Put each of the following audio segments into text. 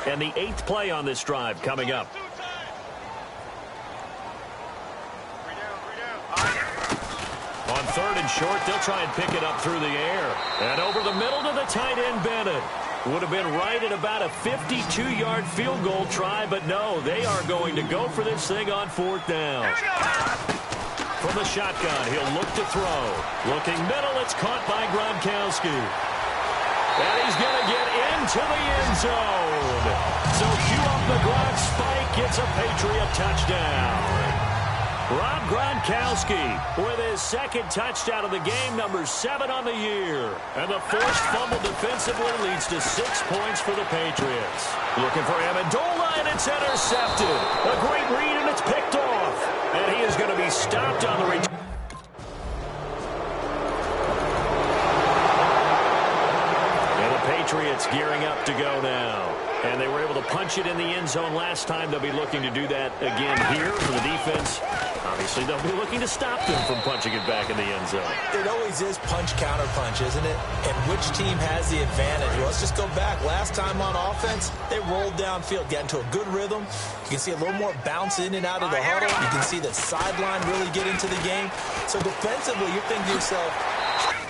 And the 8th play on this drive coming up. On 3rd and short, they'll try and pick it up through the air. And over the middle to the tight end, Bennett. Would have been right at about a 52-yard field goal try, but no, they are going to go for this thing on 4th down. From the shotgun, he'll look to throw. Looking middle, it's caught by Gronkowski. And he's going to get into the end zone. So cue up the Gronk spike, gets a Patriot touchdown. Rob Gronkowski with his 2nd touchdown of the game, number 7 on the year. And the forced fumble defensively leads to 6 points for the Patriots. Looking for Amendola, and it's intercepted. A great read, and it's picked off. And he is going to be stopped on the return. And the Patriots gearing up to go now. And they were able to punch it in the end zone last time. They'll be looking to do that again here for the defense. Obviously, they'll be looking to stop them from punching it back in the end zone. It always is punch-counter-punch, isn't it? And which team has the advantage? Well, let's just go back. Last time on offense, they rolled downfield, got into a good rhythm. You can see a little more bounce in and out of the huddle. You can see the sideline really get into the game. So defensively, you're thinking to yourself,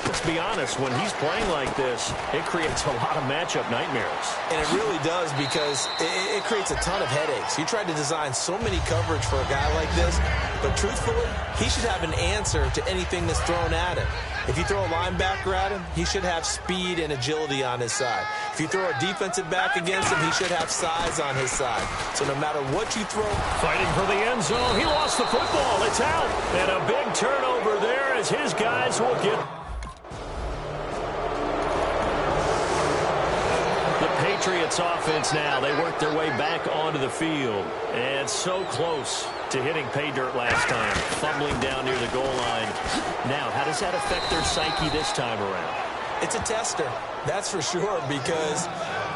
let's be honest, when he's playing like this, it creates a lot of matchup nightmares. And it really does, because it creates a ton of headaches. You tried to design so many coverage for a guy like this, but truthfully, he should have an answer to anything that's thrown at him. If you throw a linebacker at him, he should have speed and agility on his side. If you throw a defensive back against him, he should have size on his side. So no matter what you throw. Fighting for the end zone. He lost the football. It's out. And a big turnover there as his guys will get. Patriots offense now. They work their way back onto the field. And so close to hitting pay dirt last time. Fumbling down near the goal line. Now, how does that affect their psyche this time around? It's a tester, that's for sure, because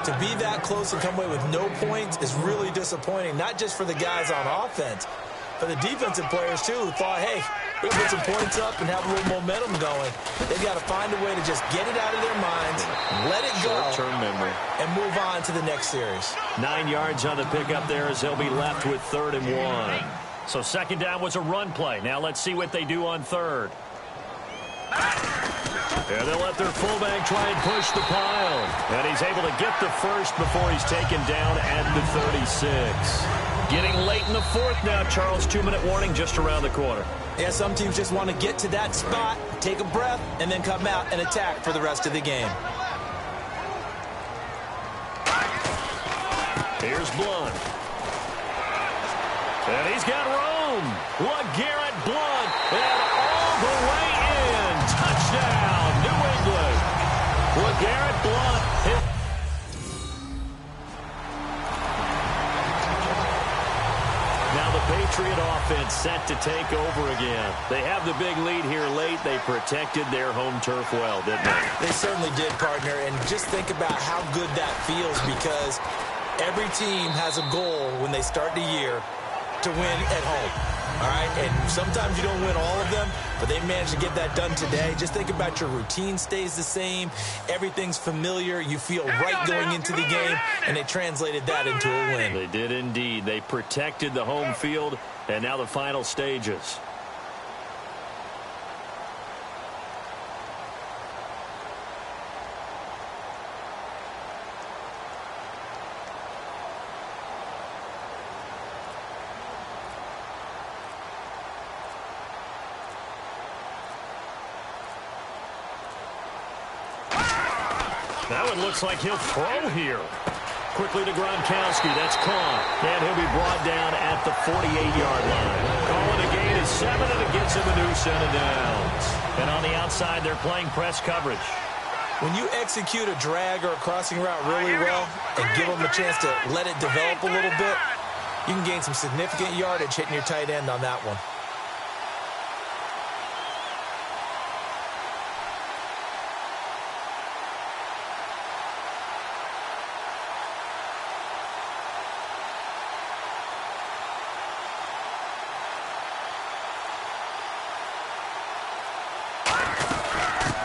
to be that close and come away with no points is really disappointing, not just for the guys on offense, but the defensive players, too, who thought, hey, we'll put some points up and have a little momentum going. They've got to find a way to just get it out of their minds, let it go, short-term memory, and move on to the next series. 9 yards on the pickup there as they'll be left with 3rd and 1. So 2nd down was a run play. Now let's see what they do on 3rd. And they'll let their fullback try and push the pile. And he's able to get the first before he's taken down at the 36. Getting late in the 4th now, Charles. 2-minute warning just around the corner. Yeah, some teams just want to get to that spot, take a breath, and then come out and attack for the rest of the game. Here's Blunt. And he's got Rome. LeGarrette Blunt. And all the way in. Touchdown, New England. LeGarrette Blunt. Now the Patriot offense set to take over again. They have the big lead here late. They protected their home turf well, didn't they? They certainly did, partner. And just think about how good that feels, because every team has a goal when they start the year to win at home. All right, and sometimes you don't win all of them, but they managed to get that done today. Just think about your routine stays the same. Everything's familiar. You feel right going into the game, and they translated that into a win. They did indeed. They protected the home field, and now the final stages. That one looks like he'll throw here. Quickly to Gronkowski. That's caught. And he'll be brought down at the 48-yard line. Calling a gain of 7, and it gets him a new set of downs. And on the outside, they're playing press coverage. When you execute a drag or a crossing route really well and give them a chance to let it develop a little bit, you can gain some significant yardage hitting your tight end on that one.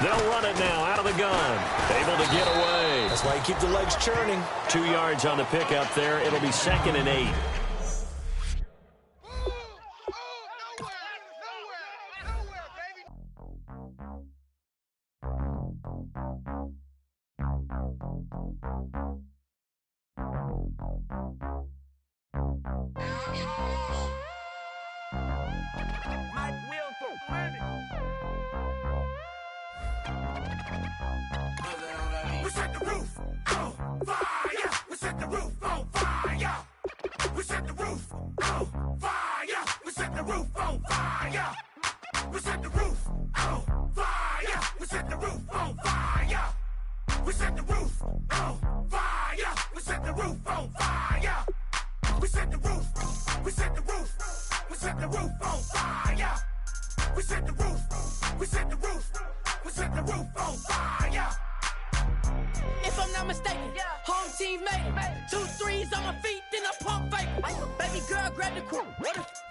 They'll run it now out of the gun. Able to get away. That's why you keep the legs churning. 2 yards on the pickup there. It'll be 2nd and 8. If I'm not mistaken, home team made it. 2 threes on my feet, then I pump fake. Baby girl, grab the quick.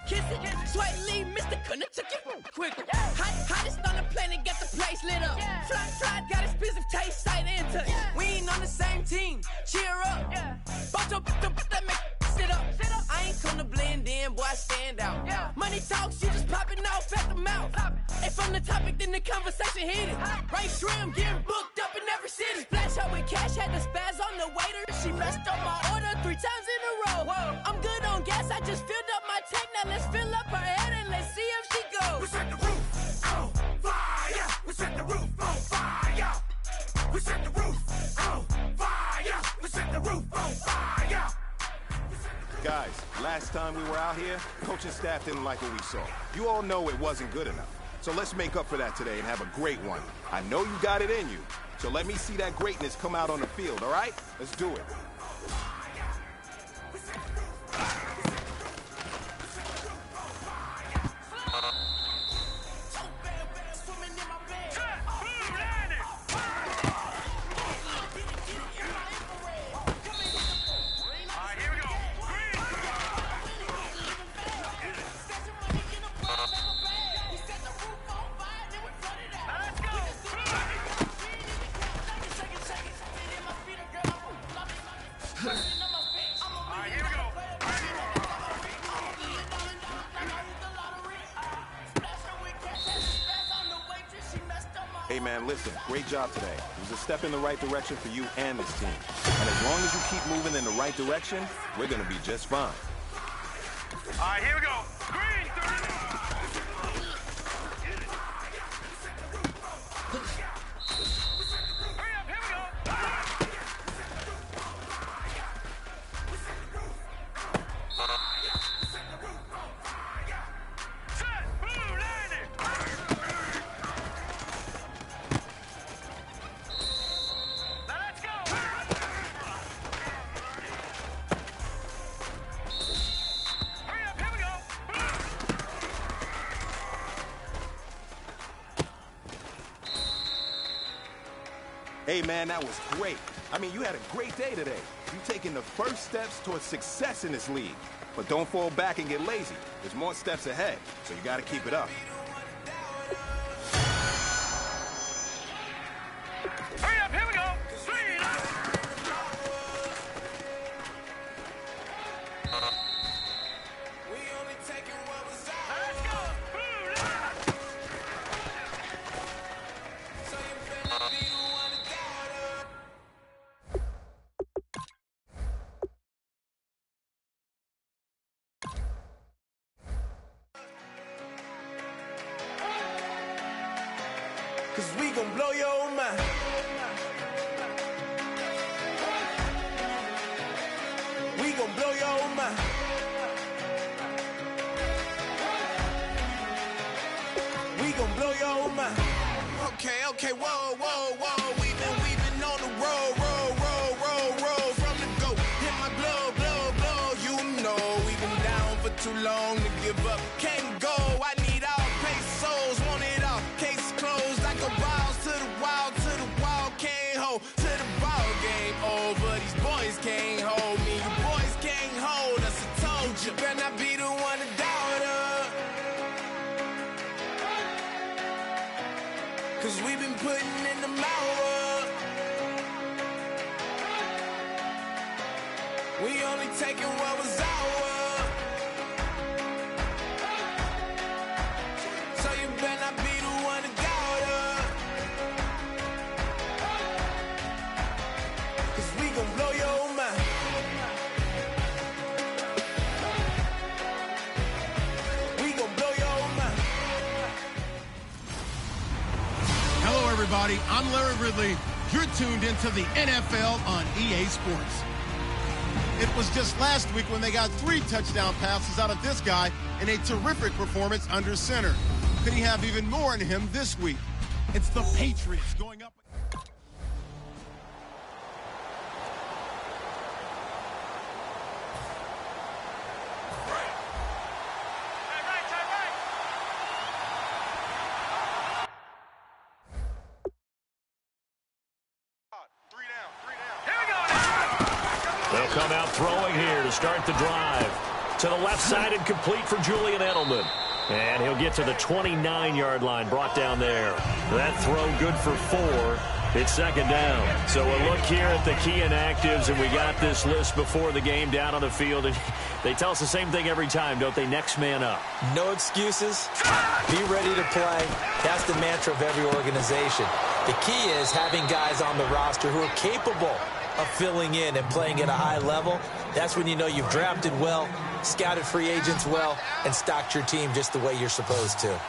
Kiss it, sweat, leave, Mr. Couldn't took it quick. Hottest on the planet, got the place lit up. Fly, got expensive taste, sight and touch. We ain't on the same team, cheer up. Both up, that make sit up. I ain't come to blend in, boy, I stand out. Money talks, you just popping off at the mouth. If I'm the topic, then the conversation heated. Right shrimp, getting booked up in every city. Flash out with cash, had the spaz on the waiter. She messed up my order 3 times in a row. I'm good on gas, I just filled up my tank. Now let's fill up her head and let's see if she goes. We set the roof on fire. We set the roof on fire. We set the roof on fire. We set the roof on fire. Guys, last time we were out here, coaching staff didn't like what we saw. You all know it wasn't good enough. So let's make up for that today and have a great one. I know you got it in you, so let me see that greatness come out on the field, all right? Let's do it. Hey, man, listen, great job today. It was a step in the right direction for you and this team. And as long as you keep moving in the right direction, we're going to be just fine. All right, here we go. Green, 30. Hurry up, here we go. Set, blue, landing. Let's go. Hurry up, here we go. Hey, man, that was great. I mean, you had a great day today. You're taking the first steps towards success in this league. But don't fall back and get lazy. There's more steps ahead, so you got to keep it up. Hurry up, here we go. Three, let's go. Blue, landing. Cause we gon' blow your mind. We gon' blow your mind. We gon' blow your mind. Okay, whoa, whoa, whoa. We been on the road. From the go, hit my blow. You know we been down for too long to give up. Can't go, I need all pesos, want it all. Case closed, I go balls to the wall, can't hold to the ball game over. These boys can't hold me, you boys can't hold us. I told you, better not be the one to doubt us. Cause we been putting We only taking what was ours. So you better not be the one to doubt us. 'Cause we gon' blow your mind. We gon' blow your mind. Hello, everybody. I'm Larry Ridley. You're tuned into the NFL on EA Sports. It was just last week when they got 3 touchdown passes out of this guy in a terrific performance under center. Could he have even more in him this week? It's the Patriots going up. They'll come out throwing here to start the drive. To the left side and complete for Julian Edelman. And he'll get to the 29-yard line, brought down there. That throw good for 4. It's second down. So a look here at the key inactives, and we got this list before the game down on the field. And they tell us the same thing every time, don't they? Next man up. No excuses. Be ready to play. That's the mantra of every organization. The key is having guys on the roster who are capable of filling in and playing at a high level. That's when you know you've drafted well, scouted free agents well, and stocked your team just the way you're supposed to.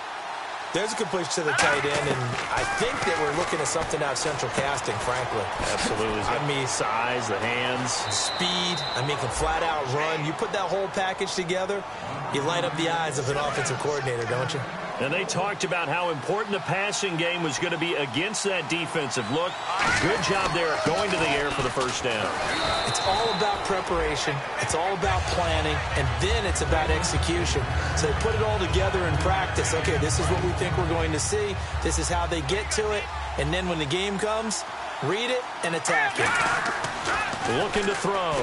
There's a completion to the tight end, and I think that we're looking at something out of central casting, frankly. Absolutely. I mean, size, the hands. Speed. I mean, can flat out run. You put that whole package together, you light up the eyes of an offensive coordinator, don't you? And they talked about how important the passing game was going to be against that defensive look. Good job there going to the air for the first down. It's all about preparation. It's all about planning. And then it's about execution. So they put it all together in practice. Okay, this is what we think we're going to see. This is how they get to it. And then when the game comes, read it and attack it. Looking to throw.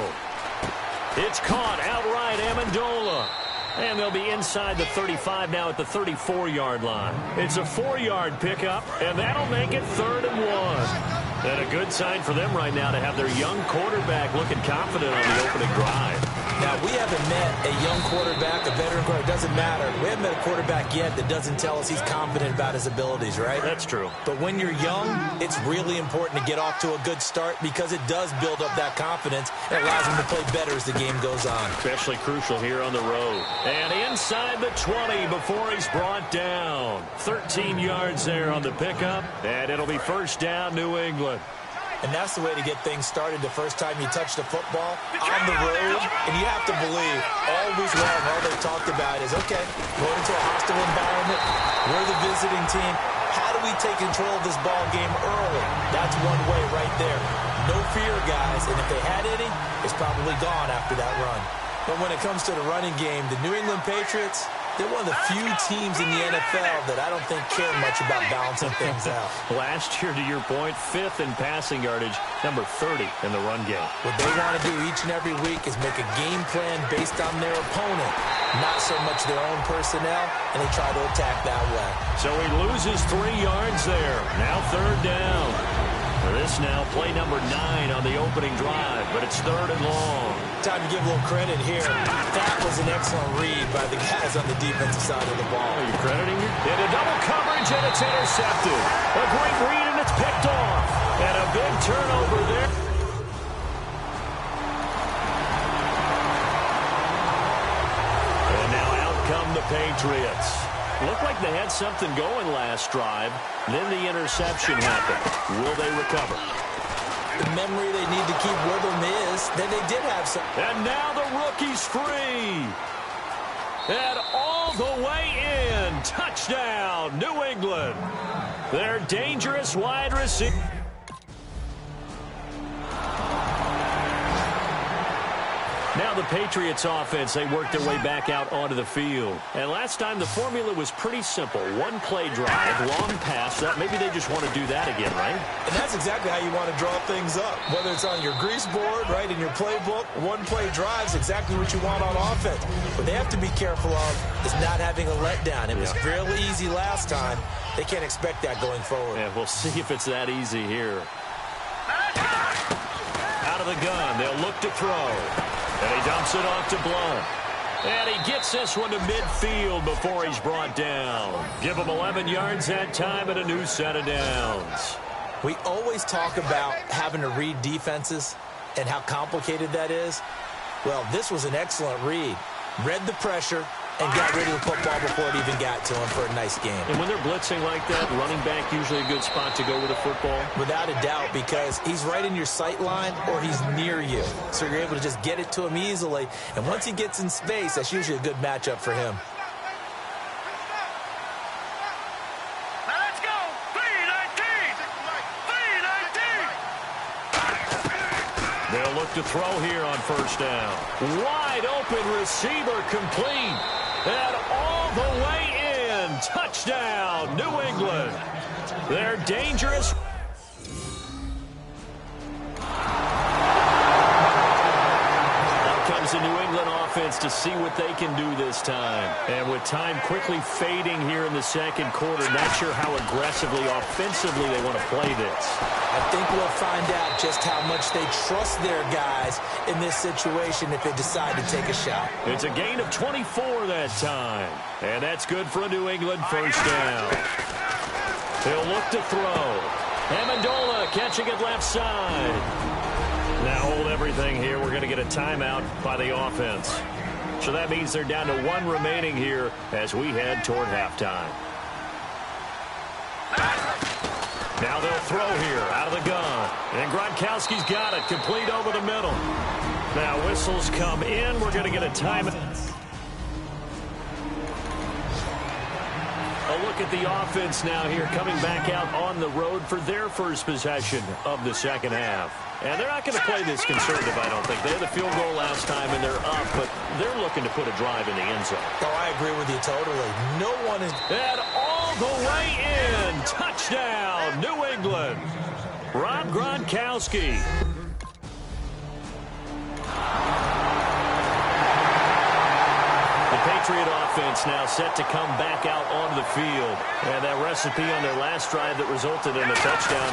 It's caught outright, Amendola. And they'll be inside the 35 now at the 34-yard line. It's a 4-yard pickup, and that'll make it 3rd and 1. And a good sign for them right now to have their young quarterback looking confident on the opening drive. Now, we haven't met a young quarterback, a veteran quarterback. It doesn't matter. We haven't met a quarterback yet that doesn't tell us he's confident about his abilities, right? That's true. But when you're young, it's really important to get off to a good start because it does build up that confidence. It allows him to play better as the game goes on. Especially crucial here on the road. And inside the 20 before he's brought down. 13 yards there on the pickup. And it'll be first down, New England. And that's the way to get things started the first time you touch the football on the road. And you have to believe all week long, all they've talked about is, okay, going into a hostile environment, we're the visiting team. How do we take control of this ball game early? That's one way right there. No fear, guys. And if they had any, it's probably gone after that run. But when it comes to the running game, the New England Patriots, they're one of the few teams in the NFL that I don't think care much about balancing things out. Last year, to your point, 5th in passing yardage, number 30 in the run game. What they want to do each and every week is make a game plan based on their opponent, not so much their own personnel, and they try to attack that way. So he loses 3 yards there. Now 3rd down. This now play number 9 on the opening drive, but it's 3rd and long. Time to give a little credit here. That was an excellent read by the guys on the defensive side of the ball. Are you crediting it? In a double coverage, and it's intercepted. A great read, and it's picked off. And a big turnover there. And now out come the Patriots. Looked like they had something going last drive. Then the interception happened. Will they recover? The memory they need to keep with them is that they did have some. And now the rookie's free. And all the way in. Touchdown, New England. Their dangerous wide receiver. Now the Patriots offense, they work their way back out onto the field. And last time the formula was pretty simple. One play drive, long pass. That maybe they just want to do that again, right? And that's exactly how you want to draw things up. Whether it's on your grease board, right, in your playbook, one play drive is exactly what you want on offense. What they have to be careful of is not having a letdown. It was fairly easy last time. They can't expect that going forward. Yeah, we'll see if it's that easy here. Out of the gun, they'll look to throw. And he dumps it off to Blunt. And he gets this one to midfield before he's brought down. Give him 11 yards that time and a new set of downs. We always talk about having to read defenses and how complicated that is. Well, this was an excellent read. Read the pressure and got rid of the football before it even got to him for a nice game. And when they're blitzing like that, running back usually a good spot to go with a football? Without a doubt, because he's right in your sight line or he's near you. So you're able to just get it to him easily. And once he gets in space, that's usually a good matchup for him. Now let's go. 3-19. They'll look to throw here on first down. Wide open receiver complete. And all the way in. Touchdown, New England. They're dangerous. Out comes the New England offense to see what they can do this time. And with time quickly fading here in the second quarter, not sure how aggressively, offensively they want to play this. I think we'll find out just how much they trust their guys in this situation if they decide to take a shot. It's a gain of 24 that time. And that's good for a New England first down. He'll look to throw. Amendola catching it left side. Now hold everything here. We're going to get a timeout by the offense. So that means they're down to 1 remaining here as we head toward halftime. Now they'll throw here out of the gun. And Gronkowski's got it. Complete over the middle. Now whistles come in. We're going to get a timeout. A look at the offense now here coming back out on the road for their first possession of the second half. And they're not going to play this conservative, I don't think. They had the field goal last time, and they're up, but they're looking to put a drive in the end zone. Oh, I agree with you totally. No one is... And all the way in. Touchdown, New England. Rob Gronkowski. The Patriot offense now set to come back out onto the field. And that recipe on their last drive that resulted in a touchdown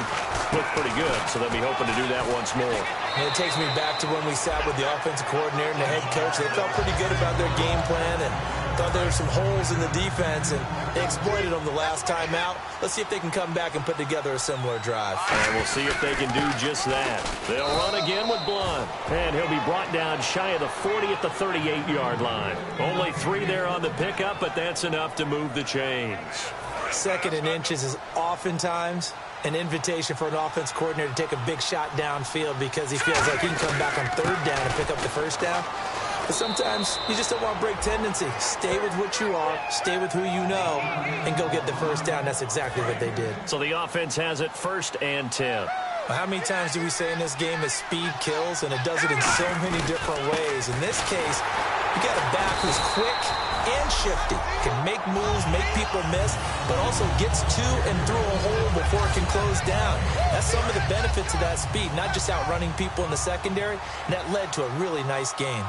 looked pretty good, so they'll be hoping to do that once more. And it takes me back to when we sat with the offensive coordinator and the head coach. They felt pretty good about their game plan and thought there were some holes in the defense, and they exploited them the last time out. Let's see if they can come back and put together a similar drive. And we'll see if they can do just that. They'll run again with Blunt. And he'll be brought down shy of the 40 at the 38-yard line. Only 3 there on the pickup, but that's enough to move the chains. Second and inches is oftentimes an invitation for an offense coordinator to take a big shot downfield because he feels like he can come back on third down and pick up the first down. But sometimes you just don't want to break tendency. Stay with what you are, stay with who you know, and go get the first down. That's exactly what they did. So the offense has it 1st and 10. Well, how many times do we say in this game that speed kills, and it does it in so many different ways? In this case, you got a back who's quick and shifty, can make moves, make people miss, but also gets to and through a hole before it can close down. That's some of the benefits of that speed, not just outrunning people in the secondary, and that led to a really nice game.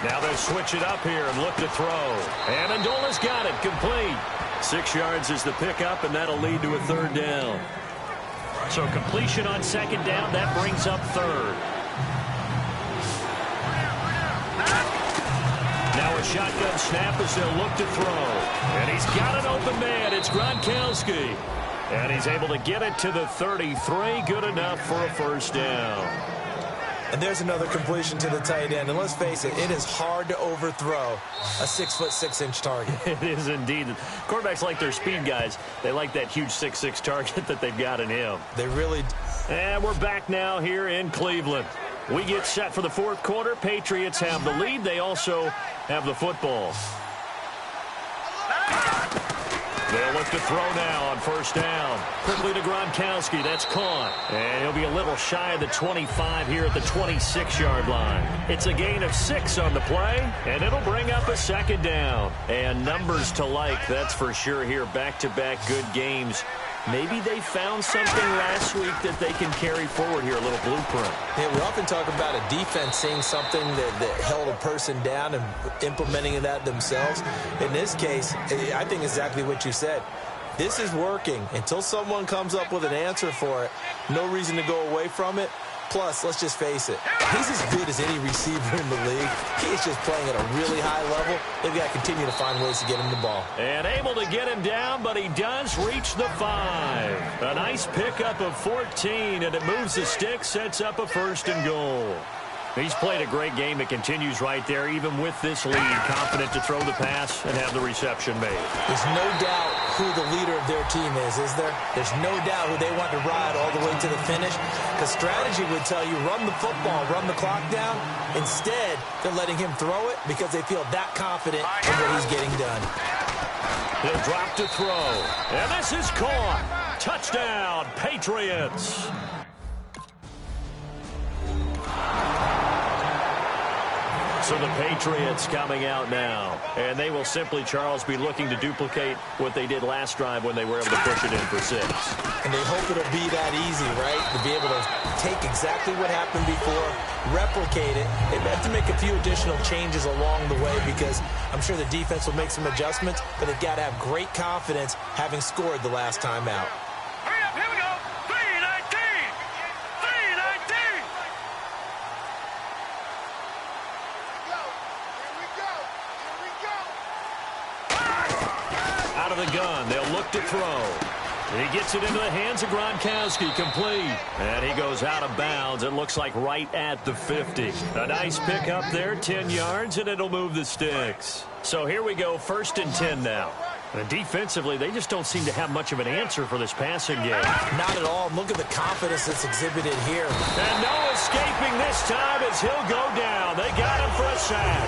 Now they'll switch it up here and look to throw. Amendola's got it, complete. 6 yards is the pickup, and that'll lead to a 3rd down. So completion on 2nd down, that brings up 3rd. Now a shotgun snap as they'll look to throw. And he's got an open man. It's Gronkowski. And he's able to get it to the 33. Good enough for a 1st down. And there's another completion to the tight end. And let's face it, it is hard to overthrow a 6'6" target. It is indeed. Quarterbacks like their speed guys. They like that huge 6'6" target that they've got in him. They really do. And we're back now here in Cleveland. We get set for the 4th quarter. Patriots have the lead. They also have the football. They'll look to throw now on 1st down. Quickly to Gronkowski. That's caught. And he'll be a little shy of the 25 here at the 26-yard line. It's a gain of 6 on the play, and it'll bring up a 2nd down. And numbers to like, that's for sure here. Back-to-back good games. Maybe they found something last week that they can carry forward here, a little blueprint. Yeah, we often talk about a defense seeing something that held a person down and implementing that themselves. In this case, I think exactly what you said. This is working. Until someone comes up with an answer for it, no reason to go away from it. Plus, let's just face it, he's as good as any receiver in the league. He is just playing at a really high level. They've got to continue to find ways to get him the ball. And able to get him down, but he does reach the 5. A nice pickup of 14, and it moves the stick, sets up a 1st and goal. He's played a great game. It continues right there, even with this lead, confident to throw the pass and have the reception made. There's no doubt who the leader of their team is there? There's no doubt who they want to ride all the way to the finish. Because strategy would tell you, run the football, run the clock down. Instead, they're letting him throw it because they feel that confident in what he's getting done. He'll drop to throw. And this is caught. Touchdown, Patriots. So the Patriots coming out now. And they will simply, Charles, be looking to duplicate what they did last drive when they were able to push it in for 6. And they hope it'll be that easy, right? To be able to take exactly what happened before, replicate it. They have to make a few additional changes along the way because I'm sure the defense will make some adjustments, but they've got to have great confidence having scored the last time out. Hurry up, here we go. 319. 319. Out of the gun, they'll look to throw. He gets it into the hands of Gronkowski, complete. And he goes out of bounds, it looks like right at the 50. A nice pick up there, 10 yards, and it'll move the sticks. So here we go, 1st and 10 now. And defensively, they just don't seem to have much of an answer for this passing game. Not at all. Look at the confidence that's exhibited here. And no escaping this time as he'll go down. They got him for a sack.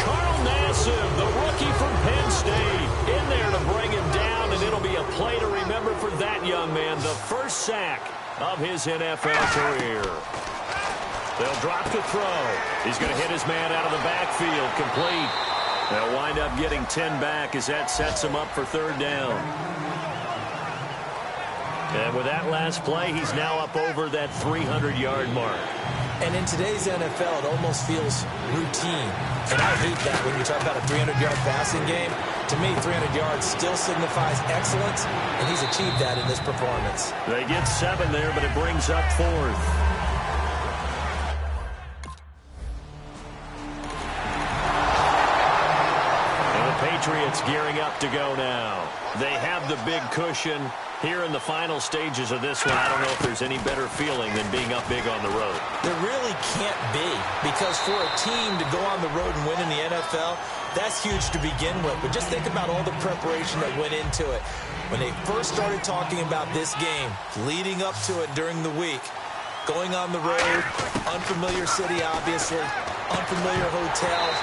Carl Nassib, the rookie from Penn State, in there to bring him down, and it'll be a play to remember for that young man. The first sack of his NFL career. They'll drop to throw. He's going to hit his man out of the backfield, complete. They'll wind up getting 10 back as that sets him up for 3rd down. And with that last play, he's now up over that 300-yard mark. And in today's NFL, it almost feels routine. And I hate that when you talk about a 300-yard passing game. To me, 300 yards still signifies excellence, and he's achieved that in this performance. They get 7 there, but it brings up 4th. Patriots gearing up to go now. They have the big cushion here in the final stages of this one. I don't know if there's any better feeling than being up big on the road. There really can't be, because for a team to go on the road and win in the NFL, that's huge to begin with. But just think about all the preparation that went into it. When they first started talking about this game, leading up to it during the week, going on the road, unfamiliar city, obviously, unfamiliar hotels.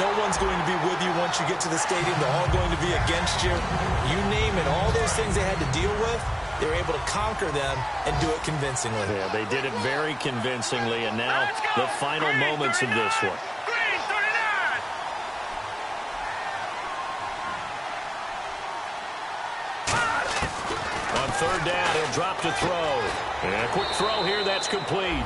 No one's going to be with you once you get to the stadium. They're all going to be against you. You name it, all those things they had to deal with, they were able to conquer them and do it convincingly. Yeah, they did it very convincingly, and now the final moments of this one. Green 39. On 3rd down, he'll drop to throw. And a quick throw here, that's complete.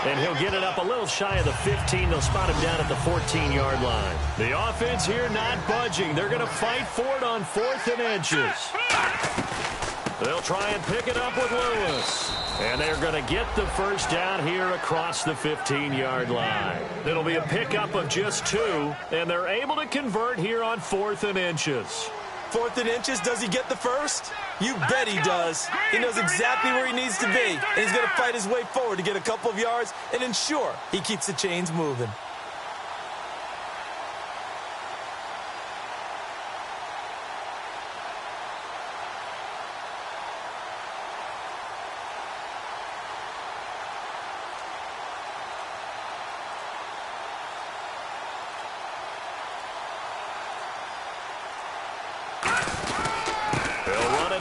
And he'll get it up a little shy of the 15. They'll spot him down at the 14-yard line. The offense here not budging. They're going to fight for it on 4th and inches. They'll try and pick it up with Lewis. And they're going to get the first down here across the 15-yard line. It'll be a pickup of just 2, and they're able to convert here on 4th and inches. 4th and inches, does he get the first? You bet he does. He knows exactly where he needs to be, and he's going to fight his way forward to get a couple of yards and ensure he keeps the chains moving.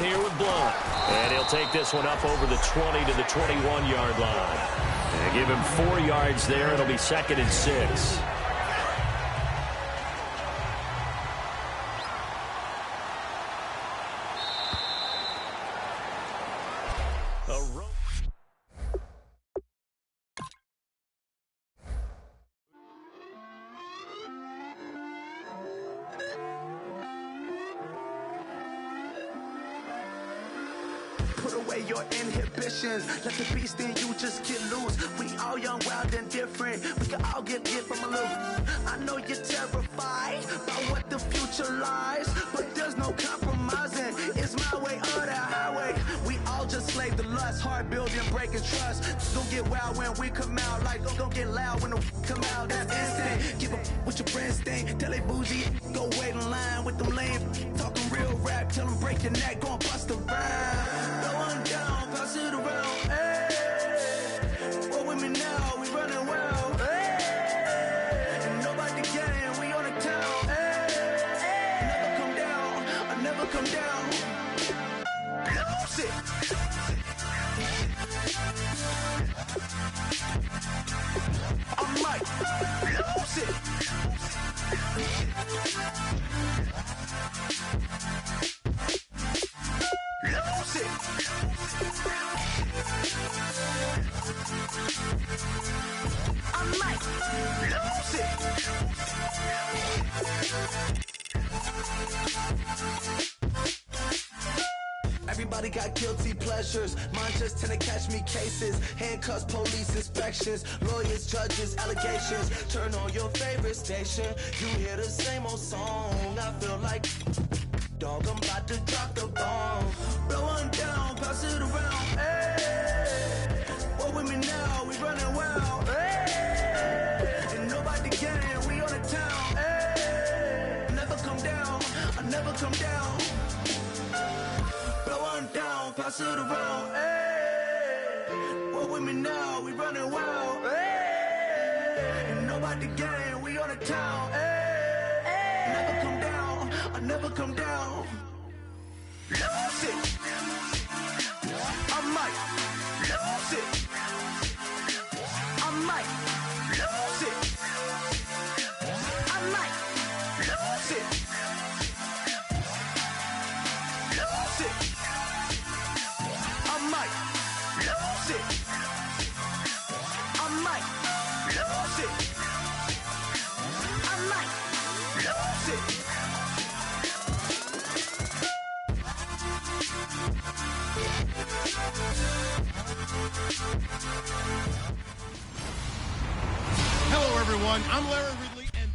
Here with Blunt. And he'll take this one up over the 20 to the 21-yard line. And give him 4 yards there. It'll be 2nd and 6. Put away away your inhibitions. Let the beast in you just get loose. We all young, wild, and different. We can all get lit from a little. I know you're terrified about what the future lies, but there's no compromising. It's my way or the highway. We all just slave the lust, hard building, breaking trust. Don't get wild when we come out, like don't get loud when the come out. That's instant. Give up with your friends thing. Tell they bougie, go wait in line with them lame. Talking real rap, tell them break your neck, go and bust a rhyme. Go on down, pass it around. Hey, roll with me now, we running wild. Hey, and nobody getting, we on the town. Hey, never come down, I never come down. Lose it. I might lose it. Lose it. I might lose it. Everybody got guilty pleasures. Mine just tend to catch me cases. Handcuffs, police inspections, lawyers, judges, allegations. Turn on your favorite station. You hear the same old song. I feel like, dog, I'm about to drop the bomb. Blow one down, pass it around. Hey, roll with me now, we running wild. Hey, and nobody getting, we on the town. Hey, never come down, I never come down. Down, pass it around, hey. Roll with me now, we running wild, hey. And nobody gang, we on the town, hey. Never come down, I never come down. Lose it. I might lose it. I might lose it. I might lose it. Lose it. I might lose it. I might lose it. I might lose it. Hello, everyone. I'm Larry Ridley, and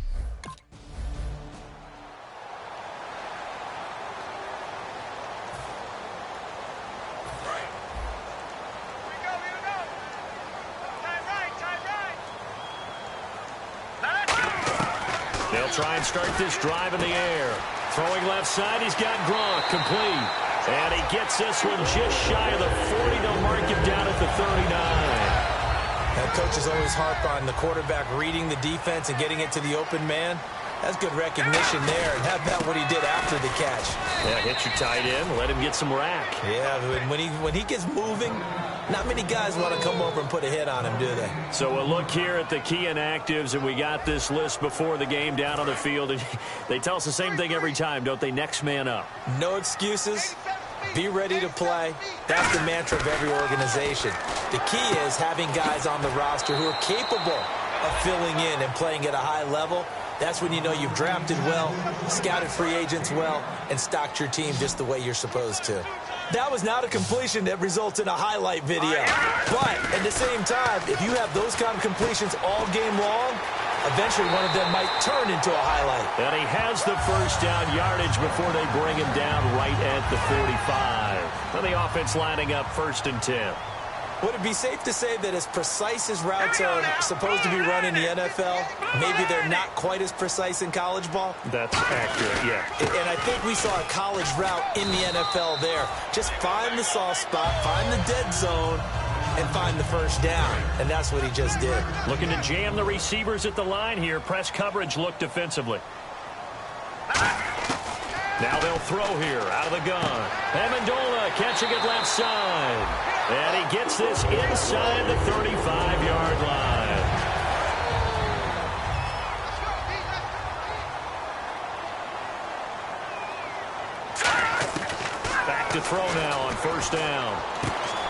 they'll try and start this drive in the air. Throwing left side, he's got Gronk complete. And he gets this one just shy of the 40. They'll mark him down at the 39. That coaches always harp on the quarterback reading the defense and getting it to the open man. That's good recognition there. And how about what he did after the catch? Yeah, hit your tight end, let him get some rack. Yeah, when he gets moving, not many guys want to come over and put a hit on him, do they? So we'll look here at the key inactives, and we got this list before the game down on the field. And they tell us the same thing every time, don't they? Next man up. No excuses. Be ready to play. That's the mantra of every organization. The key is having guys on the roster who are capable of filling in and playing at a high level. That's when you know you've drafted well, scouted free agents well, and stocked your team just the way you're supposed to. That was not a completion that results in a highlight video. But at the same time, if you have those kind of completions all game long, eventually one of them might turn into a highlight. And he has the first down yardage before they bring him down right at the 45. And the offense lining up 1st and 10. Would it be safe to say that as precise as routes are supposed to be run in the NFL, maybe they're not quite as precise in college ball? That's accurate, yeah. And I think we saw a college route in the NFL there. Just find the soft spot, find the dead zone, and find the first down. And that's what he just did. Looking to jam the receivers at the line here. Press coverage look defensively. Now they'll throw here out of the gun. Amendola catching it left side. And he gets this inside the 35-yard line. Back to throw now on 1st down.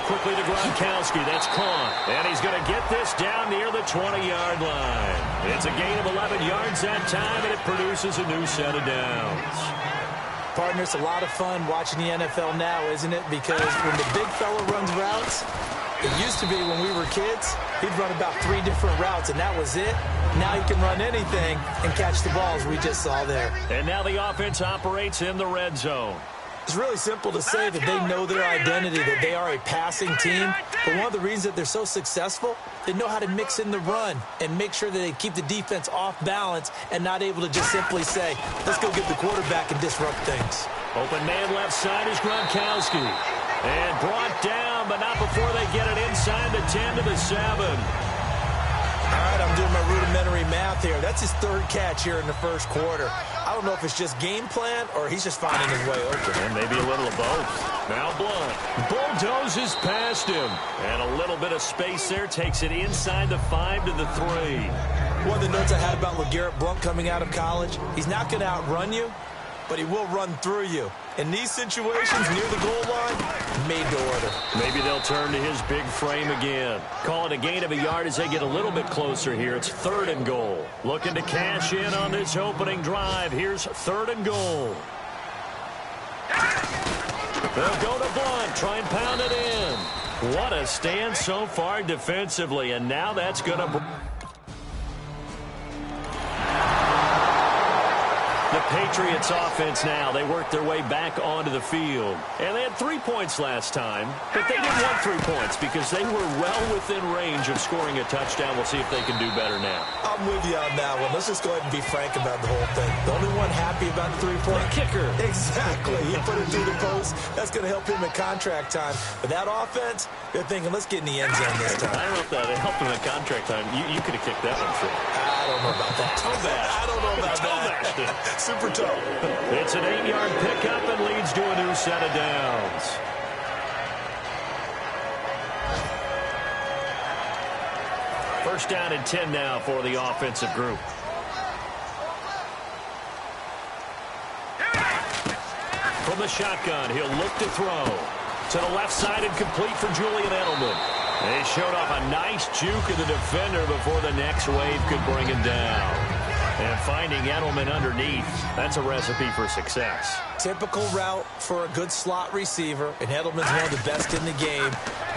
Quickly to Gronkowski. That's caught. And he's going to get this down near the 20-yard line. It's a gain of 11 yards that time, and it produces a new set of downs. Partner, it's a lot of fun watching the NFL now, isn't it? Because when the big fella runs routes, it used to be when we were kids, he'd run about 3 different routes, and that was it. Now he can run anything and catch the balls we just saw there. And now the offense operates in the red zone. It's really simple to say that they know their identity, that they are a passing team. But one of the reasons that they're so successful, they know how to mix in the run and make sure that they keep the defense off balance and not able to just simply say, let's go get the quarterback and disrupt things. Open man left side is Gronkowski. And brought down, but not before they get it inside the 10 to the 7. All right, I'm doing my rudimentary math here. That's his 3rd catch here in the first quarter. I don't know if it's just game plan or he's just finding his way open. And maybe a little of both. Now Blunt bulldozes past him. And a little bit of space there takes it inside the 5 to the 3. One of the notes I had about LeGarrette Blount coming out of college, he's not going to outrun you, but he will run through you. In these situations near the goal line, made to order. Maybe they'll turn to his big frame again. Call it a gain of a yard as they get a little bit closer here. It's 3rd and goal. Looking to cash in on this opening drive. Here's 3rd and goal. They'll go to Blunt. Try and pound it in. What a stand so far defensively. And now that's going to... The Patriots offense now, they work their way back onto the field. And they had 3 points last time, but they didn't want 3 points because they were well within range of scoring a touchdown. We'll see if they can do better now. I'm with you on that one. Let's just go ahead and be frank about the whole thing. The only one happy about the 3-point kicker. Exactly. He put it through the post. That's going to help him in contract time. But that offense, they're thinking, let's get in the end zone this time. I don't know if that helped him in contract time. You could have kicked that one for. I don't know about that. I don't know about that. Super tough. It's an 8-yard pickup and leads to a new set of downs. First down and 10 now for the offensive group. From the shotgun, he'll look to throw. To the left side and complete for Julian Edelman. They showed off a nice juke of the defender before the next wave could bring him down. And finding Edelman underneath, that's a recipe for success. Typical route for a good slot receiver, and Edelman's one of the best in the game.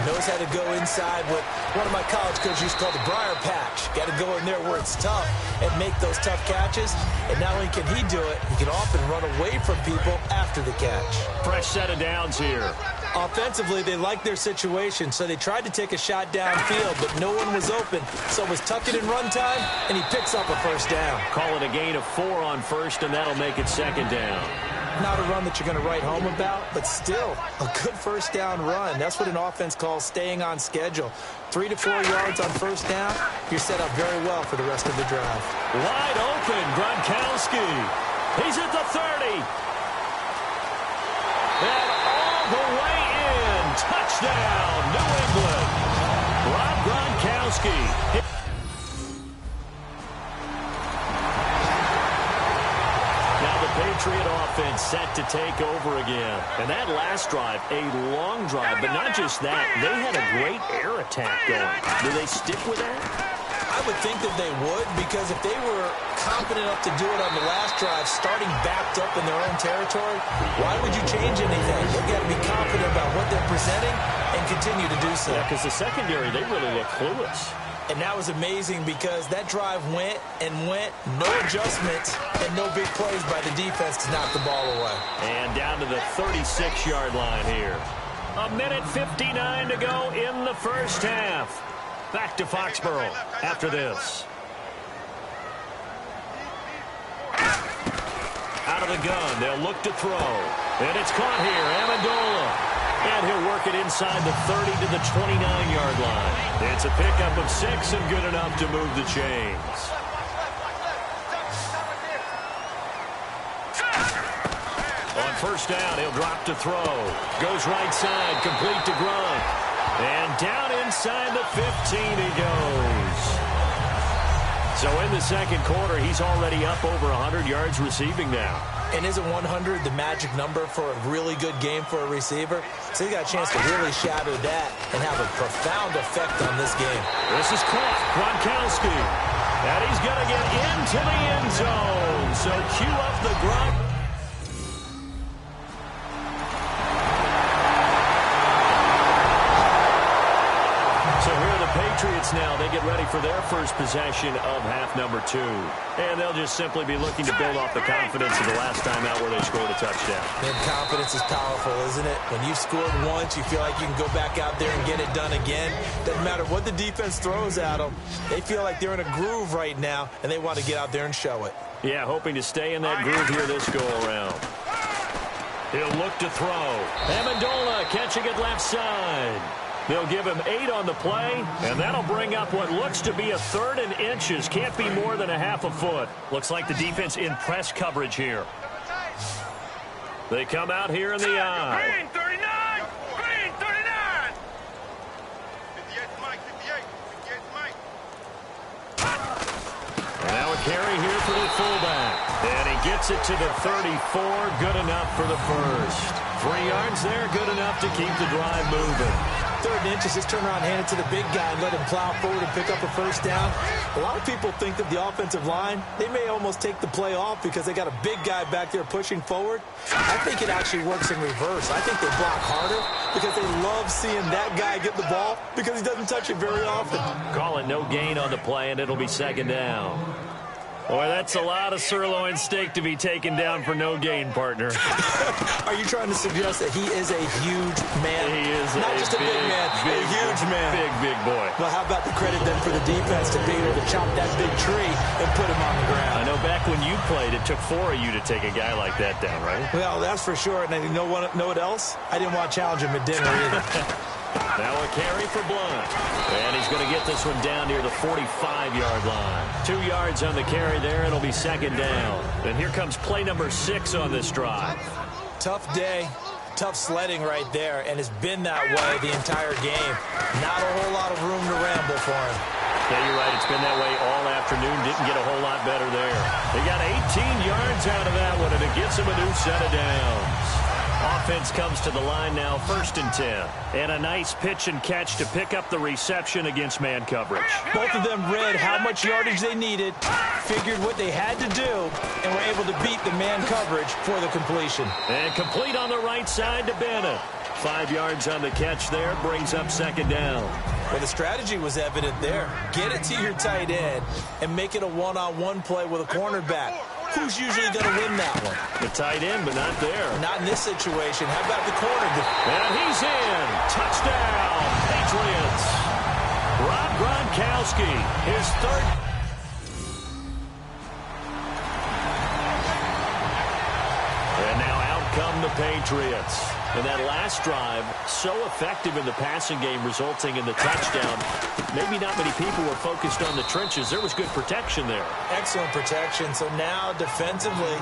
Knows how to go inside what one of my college coaches used to call the briar patch. Got to go in there where it's tough and make those tough catches. And not only can he do it, he can often run away from people after the catch. Fresh set of downs here. Offensively, they liked their situation, so they tried to take a shot downfield, but no one was open. So it was tuck it in run time, and he picks up a first down. Call it a gain of 4 on first, and that'll make it 2nd down. Not a run that you're going to write home about, but still a good first down run. That's what an offense calls staying on schedule. 3 to 4 yards on first down, you're set up very well for the rest of the drive. Wide open, Gronkowski. He's at the 30. And all the way in. Touchdown, New England. Rob Gronkowski. Patriot offense set to take over again. And that last drive, a long drive, but not just that. They had a great air attack going. Do they stick with that? I would think that they would, because if they were confident enough to do it on the last drive, starting backed up in their own territory, why would you change anything? They've got to be confident about what they're presenting and continue to do so. Yeah, because the secondary, they really look clueless. And that was amazing because that drive went and went, no adjustments, and no big plays by the defense to knock the ball away. And down to the 36-yard line here. 1:59 to go in the first half. Back to Foxborough after this. Out of the gun, they'll look to throw. And it's caught here, Amendola. And he'll work it inside the 30 to the 29-yard line. It's a pickup of 6 and good enough to move the chains. On first down, he'll drop to throw. Goes right side, complete to Gronk. And down inside the 15 he goes. So in the second quarter, he's already up over 100 yards receiving now. And isn't 100 the magic number for a really good game for a receiver? So he got a chance to really shadow that and have a profound effect on this game. This is caught, Gronkowski. And he's going to get into the end zone. So cue up the Gronk. Patriots now, they get ready for their first possession of half number 2. And they'll just simply be looking to build off the confidence of the last time out where they scored a touchdown. Man, confidence is powerful, isn't it? When you've scored once, you feel like you can go back out there and get it done again. Doesn't matter what the defense throws at them. They feel like they're in a groove right now, and they want to get out there and show it. Yeah, hoping to stay in that groove here this go-around. He'll look to throw. Amendola catching it left side. They'll give him 8 on the play, and that'll bring up what looks to be a 3rd and inches. Can't be more than a half a foot. Looks like the defense in press coverage here. They come out here in the eye. Green 39! Green 39! 58 Mike, 58 Mike. And now a carry here for the fullback. And he gets it to the 34. Good enough for the first. 3 yards there, good enough to keep the drive moving. 3rd and inches, just turn around, hand it to the big guy, and let him plow forward and pick up a first down. A lot of people think that the offensive line, they may almost take the play off because they got a big guy back there pushing forward. I think it actually works in reverse. I think they block harder because they love seeing that guy get the ball because he doesn't touch it very often. Call it no gain on the play, and it'll be 2nd down. Boy, that's a lot of sirloin steak to be taken down for no gain, partner. Are you trying to suggest that he is a huge man? He is not just a big man, a huge man. Big boy. Well, how about the credit then for the defense to be able to chop that big tree and put him on the ground? I know back when you played, it took 4 of you to take a guy like that down, right? Well, that's for sure. And you know what else? I didn't want to challenge him at dinner either. Now a carry for Blunt. And he's going to get this one down near the 45-yard line. 2 yards on the carry there. It'll be 2nd down. And here comes play number 6 on this drive. Tough day. Tough sledding right there. And it's been that way the entire game. Not a whole lot of room to ramble for him. Yeah, you're right. It's been that way all afternoon. Didn't get a whole lot better there. They got 18 yards out of that one, and it gets him a new set of downs. Offense comes to the line now, 1st and 10. And a nice pitch and catch to pick up the reception against man coverage. Both of them read how much yardage they needed, figured what they had to do, and were able to beat the man coverage for the completion. And complete on the right side to Bennett. 5 yards on the catch there, brings up 2nd down. Well, the strategy was evident there. Get it to your tight end and make it a one-on-one play with a cornerback. Who's usually going to win that one? The tight end, but not there. Not in this situation. How about the corner? And he's in. Touchdown, Patriots. Rob Gronkowski, his 3rd. And now out come the Patriots. And that last drive, so effective in the passing game, resulting in the touchdown. Maybe not many people were focused on the trenches. There was good protection there. Excellent protection. So now, defensively,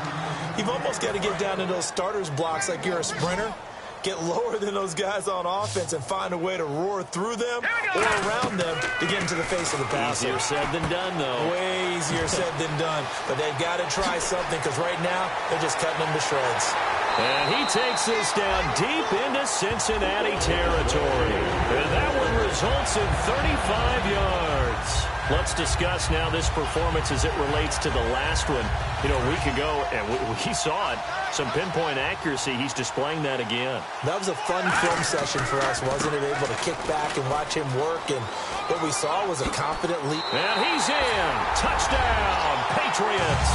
you've almost got to get down to those starters blocks like you're a sprinter. Get lower than those guys on offense and find a way to roar through them or around them to get into the face of the passer. Easier said than done, though. Way easier said than done. But they've got to try something because right now, they're just cutting them to shreds. And he takes this down deep into Cincinnati territory. And that one results in 35 yards. Let's discuss now this performance as it relates to the last one. You know, a week ago, and we saw it. Some pinpoint accuracy. He's displaying that again. That was a fun film session for us, wasn't it? Able to kick back and watch him work. And what we saw was a confident leap. And he's in. Touchdown, Patriots.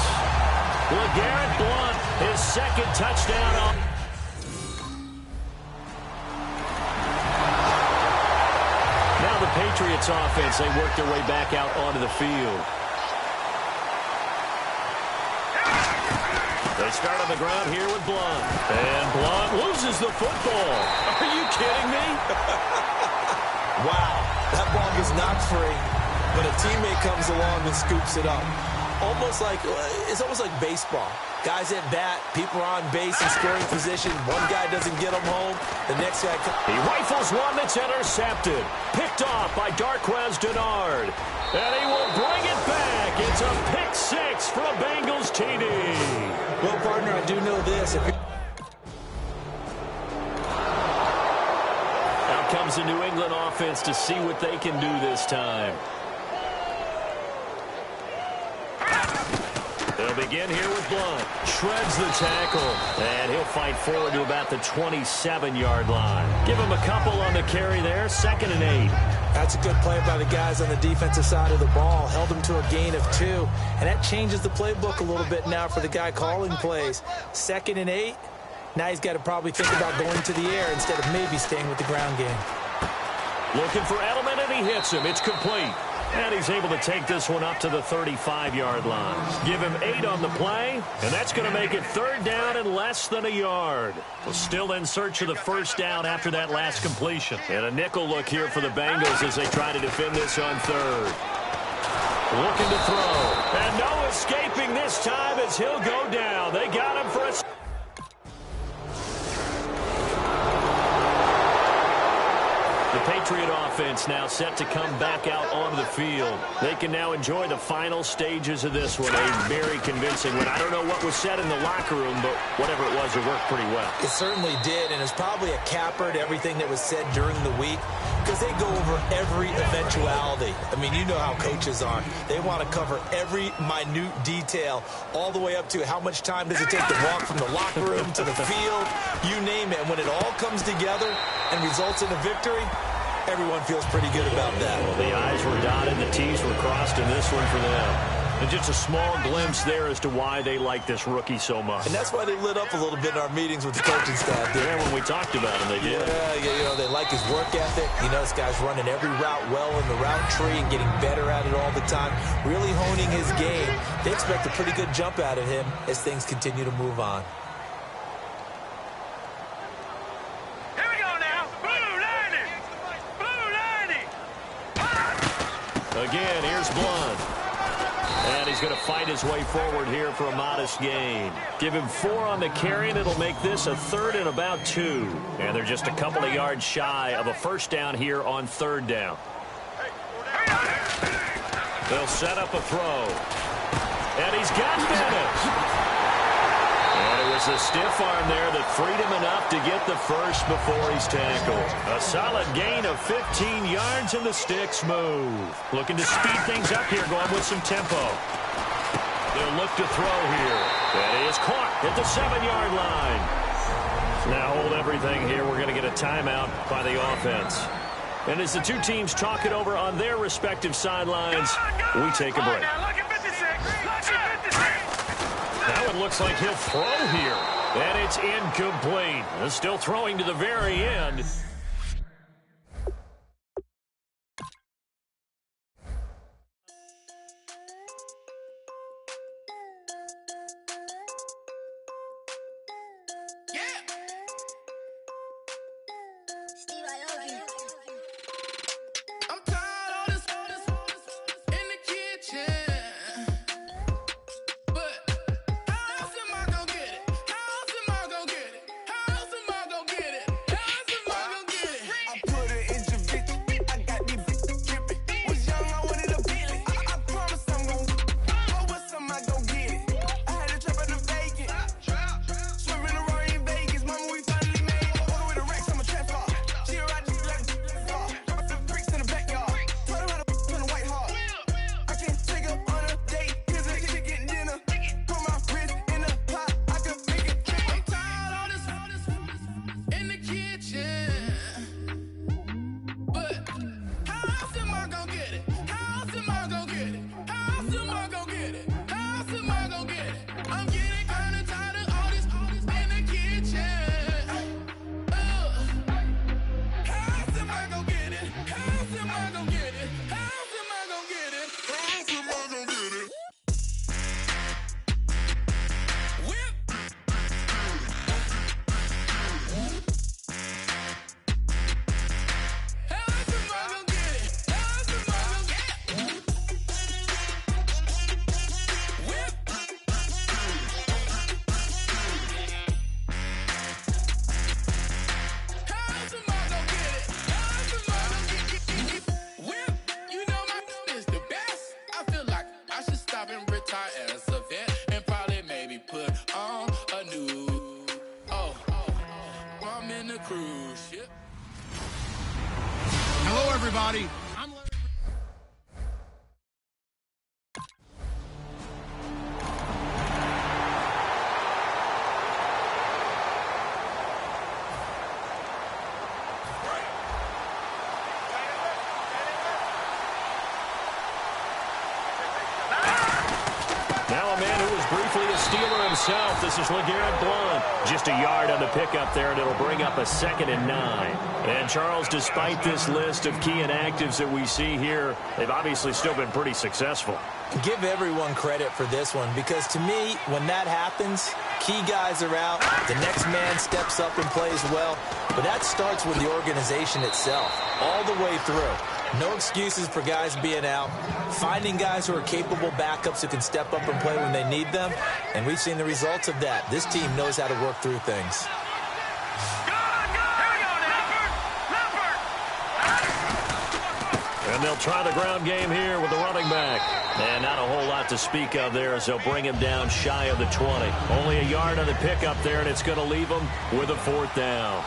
LeGarrette Blount, his 2nd touchdown on. Now the Patriots offense, they work their way back out onto the field. They start on the ground here with Blount. And Blount loses the football. Are you kidding me? Wow, that ball gets knocked free, but a teammate comes along and scoops it up. It's almost like baseball. Guys at bat, people are on base in scoring position. One guy doesn't get them home. The next guy He rifles one that's intercepted. Picked off by Darquez Denard. And he will bring it back. It's a pick 6 for a Bengals TD. Well, partner, I do know this. Out comes the New England offense to see what they can do this time. They'll be begin here with Blunt. Shreds the tackle, and he'll fight forward to about the 27-yard line. Give him a couple on the carry there, 2nd and 8. That's a good play by the guys on the defensive side of the ball. Held him to a gain of 2, and that changes the playbook a little bit now for the guy calling plays. 2nd and 8. Now he's got to probably think about going to the air instead of maybe staying with the ground game. Looking for Edelman, and he hits him. It's complete. And he's able to take this one up to the 35-yard line. Give him 8 on the play, and that's going to make it 3rd down and less than a yard. Well, still in search of the 1st down after that last completion. And a nickel look here for the Bengals as they try to defend this on 3rd. Looking to throw. And no escaping this time as he'll go down. They got him for a... The Patriot offense now set to come back out onto the field. They can now enjoy the final stages of this one. A very convincing one. I don't know what was said in the locker room, but whatever it was, it worked pretty well. It certainly did, and it's probably a capper to everything that was said during the week because they go over every eventuality. I mean, you know how coaches are. They want to cover every minute detail all the way up to how much time does it take to walk from the locker room to the field, you name it. And when it all comes together and results in a victory, everyone feels pretty good about that. Well, the I's were dotted, the T's were crossed in this one for them. And just a small glimpse there as to why they like this rookie so much. And that's why they lit up a little bit in our meetings with the coaching staff. Yeah, when we talked about him, they did. Yeah, you know, they like his work ethic. You know, this guy's running every route well in the route tree and getting better at it all the time, really honing his game. They expect a pretty good jump out of him as things continue to move on. Again, here's Blunt. And he's going to fight his way forward here for a modest gain. Give him 4 on the carry, and it'll make this a 3rd and about 2. And they're just a couple of yards shy of a 1st down here on 3rd down. They'll set up a throw. And he's got Bennett. And it was a stiff arm there that freed him enough to get the first before he's tackled. A solid gain of 15 yards, and the sticks move. Looking to speed things up here, going with some tempo. They'll look to throw here. And he is caught at the 7-yard line. Now hold everything here. We're going to get a timeout by the offense. And as the two teams talk it over on their respective sidelines, we take a break. Now it looks like he'll throw here. And it's incomplete. Still throwing to the very end. Hello, everybody. himself. This is LeGarrette Blount. Just a yard on the pickup there, and it'll bring up a 2nd and 9. And, Charles, despite this list of key inactives that we see here, they've obviously still been pretty successful. Give everyone credit for this one, because to me, when that happens, key guys are out, the next man steps up and plays well, but that starts with the organization itself, all the way through. No excuses for guys being out, finding guys who are capable backups who can step up and play when they need them, and we've seen the results of that. This team knows how to work through things. And they'll try the ground game here with the running back. And not a whole lot to speak of there as they'll bring him down shy of the 20. Only a yard on the pickup there, and it's going to leave him with a 4th down.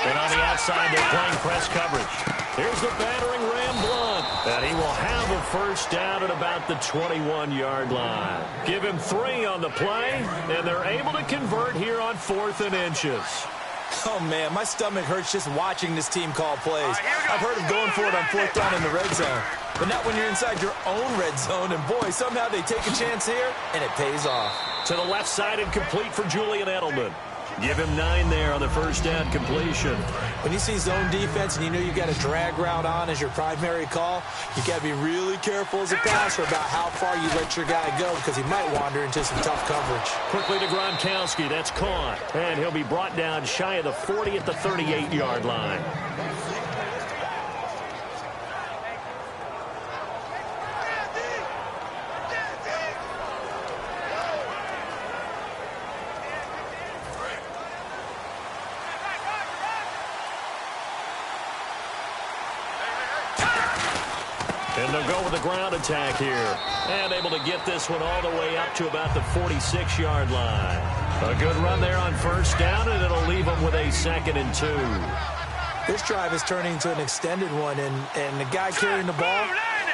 And on the outside, they're playing press coverage. Here's the battering ram Blount. And he will have a 1st down at about the 21-yard line. Give him 3 on the play, and they're able to convert here on 4th and inches. Oh, man, my stomach hurts just watching this team call plays. I've heard of going for it on 4th down in the red zone, but not when you're inside your own red zone. And, boy, somehow they take a chance here, and it pays off. To the left side and complete for Julian Edelman. Give him 9 there on the 1st down completion. When you see zone defense and you know you've got a drag route on as your primary call, you got to be really careful as a passer about how far you let your guy go, because he might wander into some tough coverage. Quickly to Gronkowski. That's caught. And he'll be brought down shy of the 40 at the 38-yard line. And they'll go with the ground attack here. And able to get this one all the way up to about the 46-yard line. A good run there on 1st down, and it'll leave them with a 2nd and 2. This drive is turning into an extended one, and the guy carrying the ball,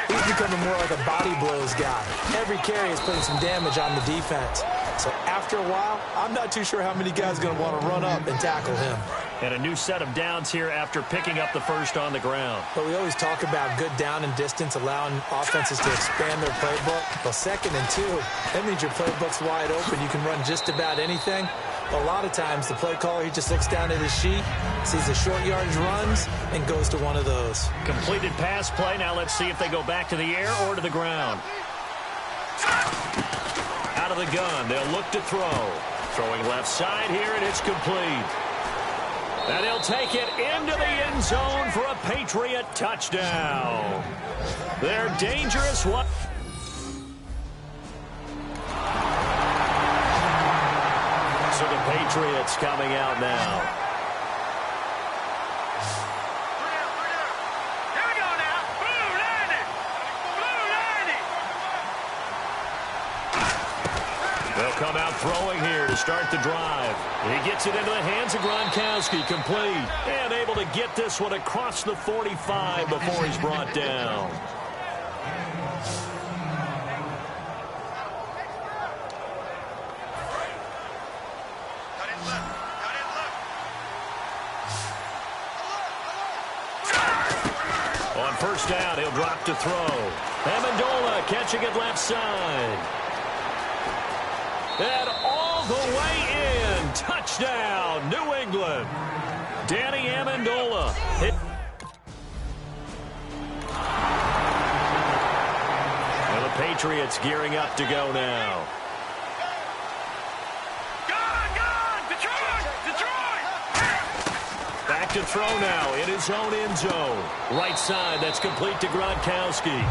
he's becoming more like a body blows guy. Every carry is putting some damage on the defense. So after a while, I'm not too sure how many guys are going to want to run up and tackle him. And a new set of downs here after picking up the 1st on the ground. But we always talk about good down and distance, allowing offenses to expand their playbook. Well, 2nd and 2, that means your playbook's wide open. You can run just about anything. A lot of times, the play caller, he just looks down at his sheet, sees the short yardage runs, and goes to one of those. Completed pass play. Now let's see if they go back to the air or to the ground. Out of the gun, they'll look to throw. Throwing left side here, and it's complete. And he'll take it into the end zone for a Patriot touchdown. They're dangerous. So the Patriots coming out now. They'll come out throwing here to start the drive. He gets it into the hands of Gronkowski, complete. And able to get this one across the 45 before he's brought down. On 1st down, he'll drop to throw. Amendola catching it left side. And all the way in. Touchdown, New England. Danny Amendola. And the Patriots gearing up to go now. Back to throw now in his own end zone. Right side, that's complete to Gronkowski.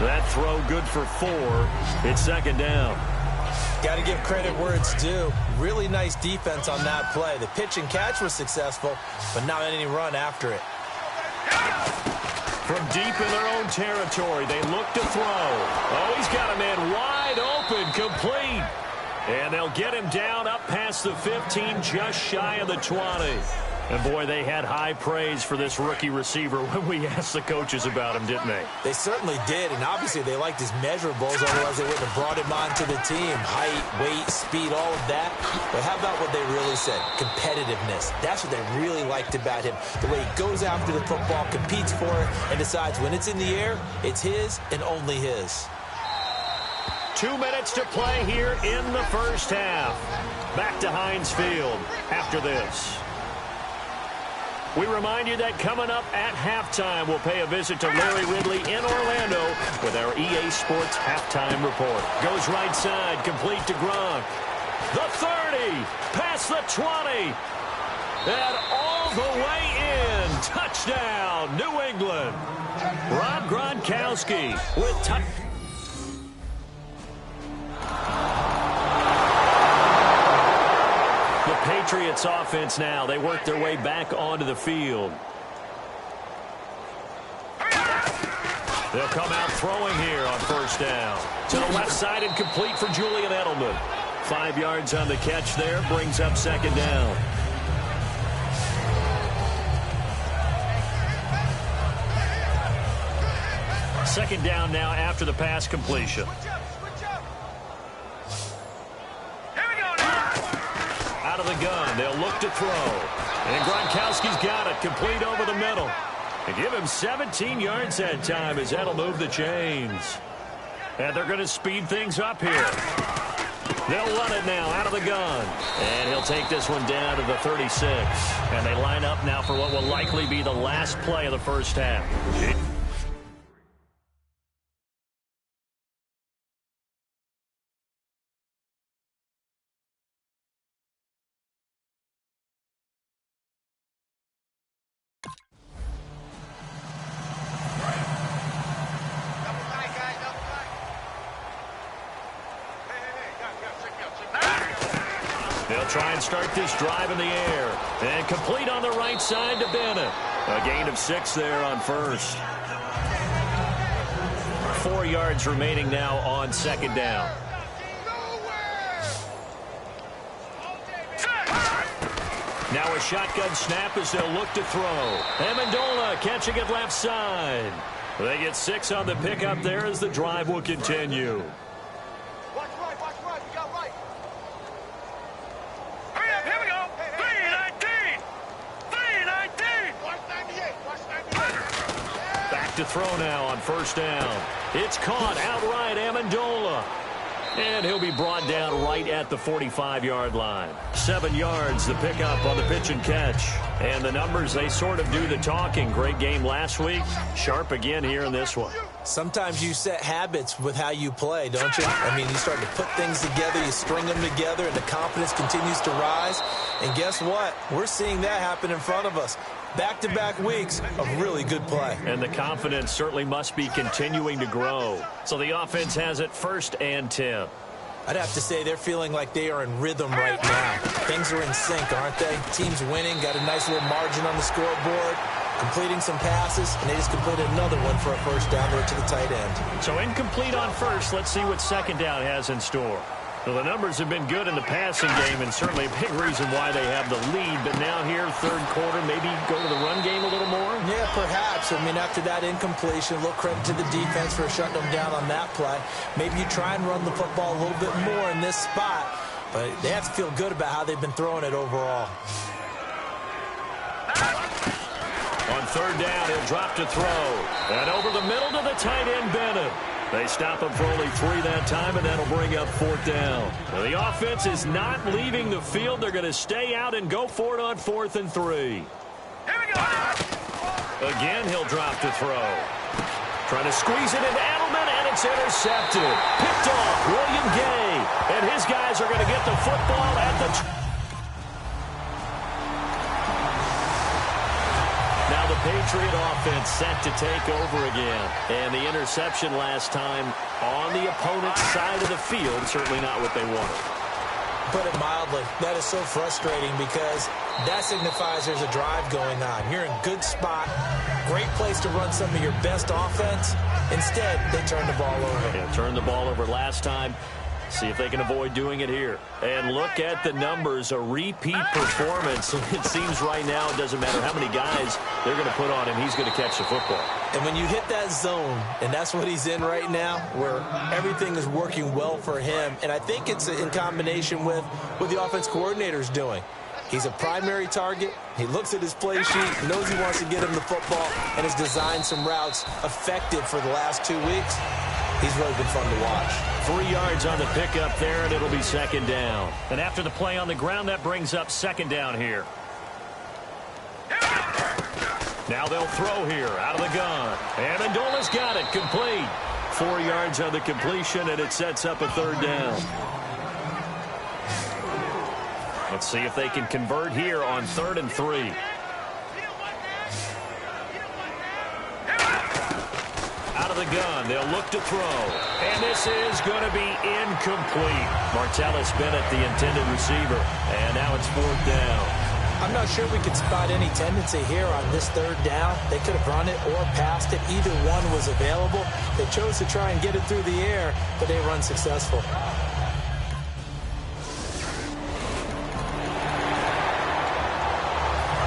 That throw good for 4. It's 2nd down. Got to give credit where it's due. Really nice defense on that play. The pitch and catch was successful, but not any run after it. From deep in their own territory, they look to throw. Oh, he's got a man wide open, complete. And they'll get him down up past the 15, just shy of the 20. And, boy, they had high praise for this rookie receiver when we asked the coaches about him, didn't they? They certainly did, and obviously they liked his measurables, otherwise they wouldn't have brought him onto the team. Height, weight, speed, all of that. But how about what they really said? Competitiveness. That's what they really liked about him. The way he goes after the football, competes for it, and decides when it's in the air, it's his and only his. 2 minutes to play here in the first half. Back to Heinz Field after this. We remind you that coming up at halftime, we'll pay a visit to Larry Ridley in Orlando with our EA Sports Halftime Report. Goes right side, complete to Gronk. The 30, past the 20, and all the way in. Touchdown, New England. Rob Gronkowski with touchdown. Patriots offense now. They work their way back onto the field. They'll come out throwing here on first down. To the left side and complete for Julian Edelman. 5 yards on the catch there. Brings up second down. Second down now after the pass completion. Out of the gun, they'll look to throw. And Gronkowski's got it, complete over the middle. They give him 17 yards that time as that'll move the chains. And they're going to speed things up here. They'll run it now out of the gun. And he'll take this one down to the 36. And they line up now for what will likely be the last play of the first half. They'll try and start this drive in the air. And complete on the right side to Bennett. A gain of 6 there on first. 4 yards remaining now on second down. Now a shotgun snap as they'll look to throw. Amendola catching it left side. They get 6 on the pickup there as the drive will continue. Watch right, you got right. Hurry up, here we go. 319. 319. Watch 98, watch 98. Back to throw now on first down. It's caught outright, Amendola. And he'll be brought down right at the 45-yard line. 7 yards, the pickup on the pitch and catch. And the numbers, they sort of do the talking. Great game last week. Sharp again here in this one. Sometimes you set habits with how you play, don't you? I mean, you start to put things together, you string them together, and the confidence continues to rise. And guess what? We're seeing that happen in front of us. Back-to-back weeks of really good play. And the confidence certainly must be continuing to grow. So the offense has it 1st and 10. I'd have to say they're feeling like they are in rhythm right now. Things are in sync, aren't they? Team's winning, got a nice little margin on the scoreboard, completing some passes, and they just completed another one for a first down there to the tight end. So incomplete on first. Let's see what second down has in store. Well, the numbers have been good in the passing game, and certainly a big reason why they have the lead. But now here, third quarter, maybe go to the run game a little more? Yeah, perhaps. I mean, after that incompletion, a little credit to the defense for shutting them down on that play. Maybe you try and run the football a little bit more in this spot, but they have to feel good about how they've been throwing it overall. On third down, he'll drop to throw. And over the middle to the tight end, Bennett. They stop him for only 3 that time, and that'll bring up 4th down. Well, the offense is not leaving the field. They're going to stay out and go for it on 4th and 3. Here we go. Again, he'll drop to throw. Trying to squeeze it into Edelman, and it's intercepted. Picked off William Gay, and his guys are going to get the football at the... Now the Patriot offense set to take over again. And the interception last time on the opponent's side of the field, certainly not what they wanted. Put it mildly, that is so frustrating because that signifies there's a drive going on. You're in a good spot, great place to run some of your best offense. Instead, they turn the ball over. Yeah, turned the ball over last time. See if they can avoid doing it here. And look at the numbers, a repeat performance. It seems right now it doesn't matter how many guys they're going to put on him, he's going to catch the football. And when you hit that zone, and that's what he's in right now, where everything is working well for him, and I think it's in combination with what the offense coordinator is doing. He's a primary target. He looks at his play sheet, knows he wants to get him the football, and has designed some routes effective for the last 2 weeks. He's really been fun to watch. 3 yards on the pickup there, and it'll be second down. And after the play on the ground, that brings up second down here. Now they'll throw here out of the gun. And Amendola's got it, complete. 4 yards on the completion, and it sets up a third down. Let's see if they can convert here on 3rd and 3. Out of the gun, they'll look to throw. And this is going to be incomplete. Martellus Bennett, the intended receiver. And now it's 4th down. I'm not sure we could spot any tendency here on this 3rd down. They could have run it or passed it. Either one was available. They chose to try and get it through the air, but they run successful.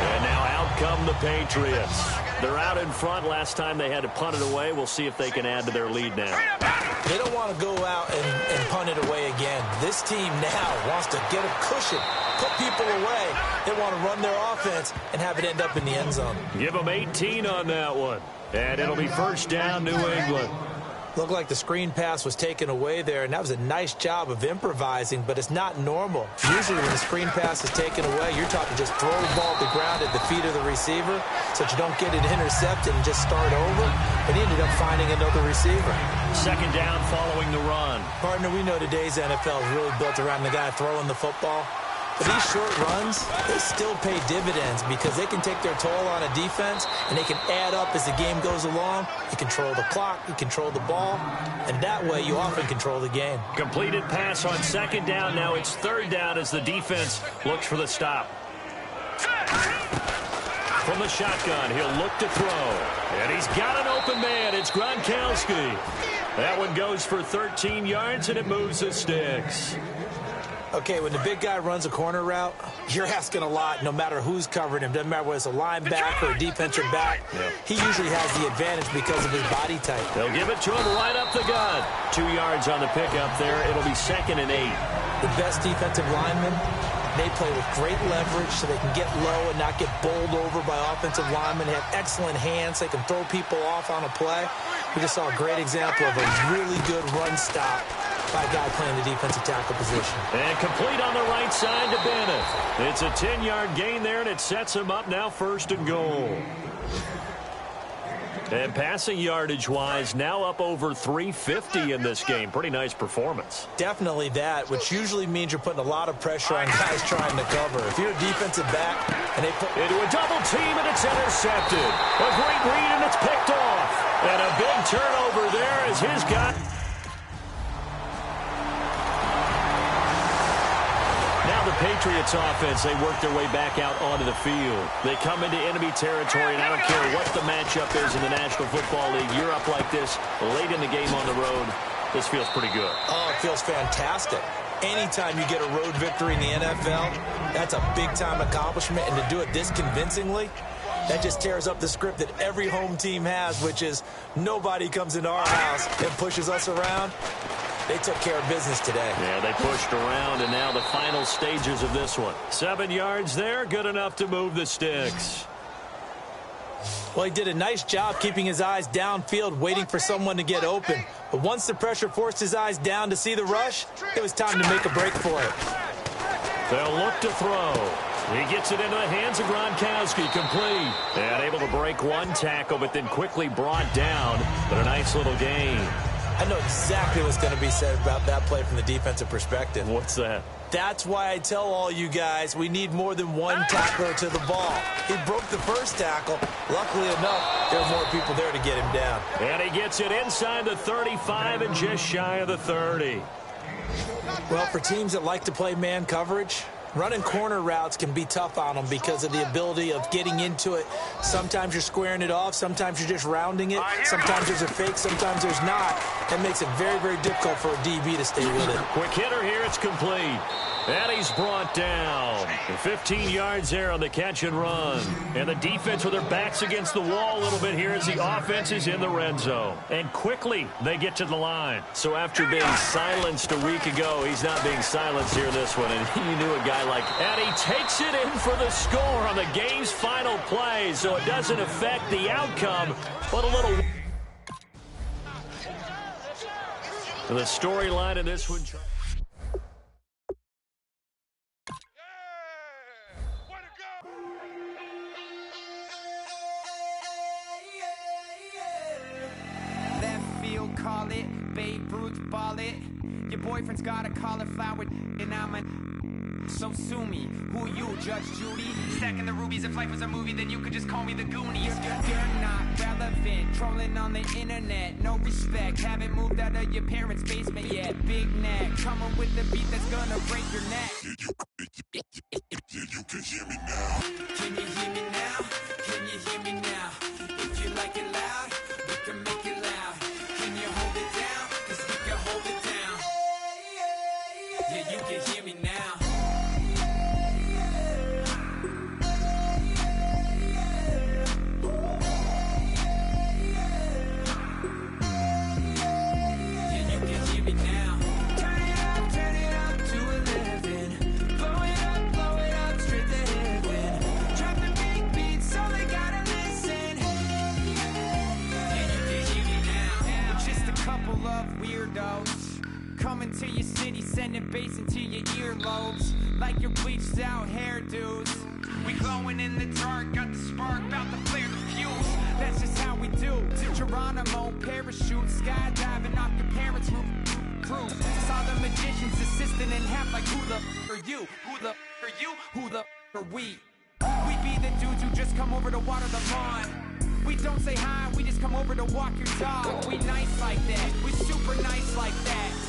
And now out come the Patriots. They're out in front. Last time they had to punt it away. We'll see if they can add to their lead now. They don't want to go out and punt it away again. This team now wants to get a cushion, put people away. They want to run their offense and have it end up in the end zone. Give them 18 on that one. And it'll be first down, New England. Looked like the screen pass was taken away there, and that was a nice job of improvising, but it's not normal. Usually when the screen pass is taken away, you're taught to just throw the ball at the ground at the feet of the receiver so that you don't get it intercepted and just start over. And he ended up finding another receiver. Second down following the run. Partner, we know today's NFL is really built around the guy throwing the football. But these short runs, they still pay dividends because they can take their toll on a defense and they can add up as the game goes along. You control the clock, you control the ball, and that way you often control the game. Completed pass on second down. Now it's 3rd down as the defense looks for the stop. From the shotgun, he'll look to throw. And he's got an open man. It's Gronkowski. That one goes for 13 yards, and it moves the sticks. Okay, when the big guy runs a corner route, you're asking a lot no matter who's covering him. Doesn't matter whether it's a linebacker or a defensive back. Yeah. He usually has the advantage because of his body type. They'll give it to him right up the gut. 2 yards on the pickup there. It'll be 2nd and 8. The best defensive linemen, they play with great leverage so they can get low and not get bowled over by offensive linemen. They have excellent hands. They can throw people off on a play. We just saw a great example of a really good run stop by a guy playing the defensive tackle position. And complete on the right side to Bennett. It's a 10-yard gain there, and it sets him up now 1st and goal. And passing yardage-wise, now up over 350 in this game. Pretty nice performance. Definitely that, which usually means you're putting a lot of pressure on guys trying to cover. If you're a defensive back and they put into a double team, and it's intercepted. A great read, and it's picked off. And a big turnover there as his guy. Now the Patriots offense, they work their way back out onto the field. They come into enemy territory, and I don't care what the matchup is in the National Football League. You're up like this late in the game on the road. This feels pretty good. Oh, it feels fantastic. Anytime you get a road victory in the NFL, that's a big-time accomplishment. And to do it this convincingly, that just tears up the script that every home team has, which is nobody comes into our house and pushes us around. They took care of business today. Yeah, they pushed around, and now the final stages of this one. 7 yards there, good enough to move the sticks. Well, he did a nice job keeping his eyes downfield, waiting for someone to get open. But once the pressure forced his eyes down to see the rush, it was time to make a break for it. They'll look to throw. He gets it into the hands of Gronkowski, complete. And able to break one tackle, but then quickly brought down. But a nice little gain. I know exactly what's going to be said about that play from the defensive perspective. What's that? That's why I tell all you guys we need more than one tackler to the ball. He broke the first tackle. Luckily enough, there were more people there to get him down. And he gets it inside the 35 and just shy of the 30. Well, for teams that like to play man coverage, running corner routes can be tough on them because of the ability of getting into it. Sometimes you're squaring it off. Sometimes you're just rounding it. Sometimes there's a fake. Sometimes there's not. That makes it very, very difficult for a DB to stay with it. Quick hitter here. It's complete. And he's brought down. 15 yards there on the catch and run. And the defense with their backs against the wall a little bit here as the offense is in the red zone. And quickly they get to the line. So after being silenced a week ago, he's not being silenced here this one. And you knew a guy like, and he takes it in for the score on the game's final play. So it doesn't affect the outcome, but a little. The storyline in this one. Left field, call it. Babe Ruth, ball it. Your boyfriend's got a cauliflower, and I'm a... So sue me. Who you, Judge Judy? Stacking the rubies. If life was a movie, then you could just call me the Goonies. You're not relevant. Trolling on the internet. No respect. Haven't moved out of your parents' basement yet. Big neck. Coming with the beat that's gonna break your neck. Yeah, you can hear me now. Can you hear me now? Can you hear me now? If you like it loud, we can make it loud. Can you hold it down? 'Cause we can hold it down. Yeah, you can hear me now. Coming to your city, sending bass into your earlobes, like your bleached out hairdos. We glowing in the dark, got the spark, about to flare the fuse. That's just how we do. To Geronimo, parachute, skydiving off your parents' roof. Saw the magician's assistant in half, like who the are you? Who the are you? Who the are we? We be the dudes who just come over to water the lawn. We don't say hi, we just come over to walk your dog. We nice like that, we super nice like that.